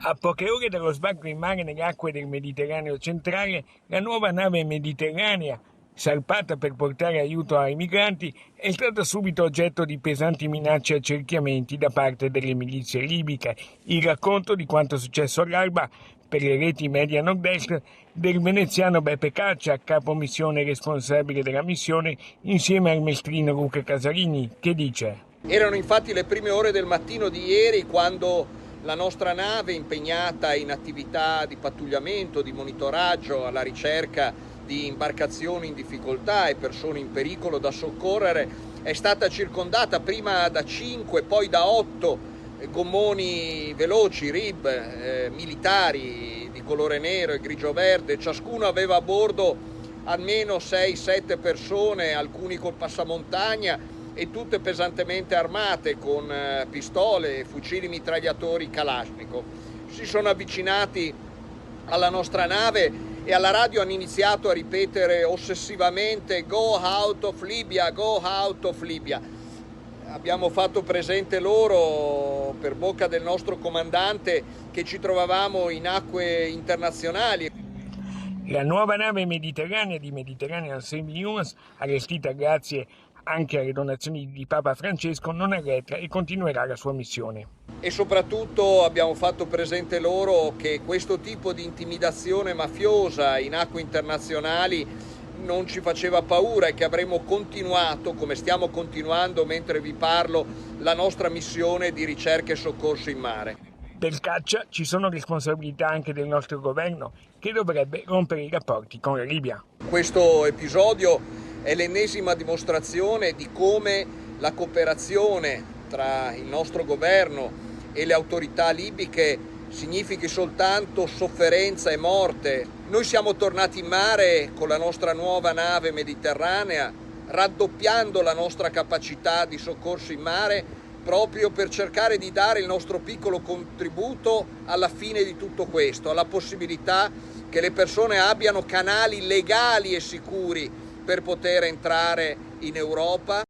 A poche ore dallo sbarco in mare nelle acque del Mediterraneo centrale, la nuova nave mediterranea, salpata per portare aiuto ai migranti, è stata subito oggetto di pesanti minacce e accerchiamenti da parte delle milizie libiche. Il racconto di quanto successo all'alba per le reti media nord-est del veneziano Beppe Caccia, capo missione responsabile della missione, insieme al maestrino Luca Casarini, che dice: Erano infatti le prime ore del mattino di ieri quando la nostra nave, impegnata in attività di pattugliamento, di monitoraggio alla ricerca di imbarcazioni in difficoltà e persone in pericolo da soccorrere, è stata circondata prima da 5, poi da 8 gommoni veloci, RIB, militari di colore nero e grigio-verde. Ciascuno aveva a bordo almeno 6-7 persone, alcuni col passamontagna, e tutte pesantemente armate con pistole e fucili mitragliatori Kalashnikov. Si sono avvicinati alla nostra nave e alla radio hanno iniziato a ripetere ossessivamente "Go out of Libya, go out of Libya". Abbiamo fatto presente loro, per bocca del nostro comandante, che ci trovavamo in acque internazionali. La nuova nave mediterranea di Mediterranean Saving News, allestita grazie anche alle donazioni di Papa Francesco, non arretra e continuerà la sua missione. E soprattutto abbiamo fatto presente loro che questo tipo di intimidazione mafiosa in acque internazionali non ci faceva paura e che avremmo continuato, come stiamo continuando mentre vi parlo, la nostra missione di ricerca e soccorso in mare. Per Caccia ci sono responsabilità anche del nostro governo, che dovrebbe rompere i rapporti con la Libia. Questo episodio è l'ennesima dimostrazione di come la cooperazione tra il nostro governo e le autorità libiche significhi soltanto sofferenza e morte. Noi siamo tornati in mare con la nostra nuova nave mediterranea, raddoppiando la nostra capacità di soccorso in mare, proprio per cercare di dare il nostro piccolo contributo alla fine di tutto questo, alla possibilità che le persone abbiano canali legali e sicuri per poter entrare in Europa.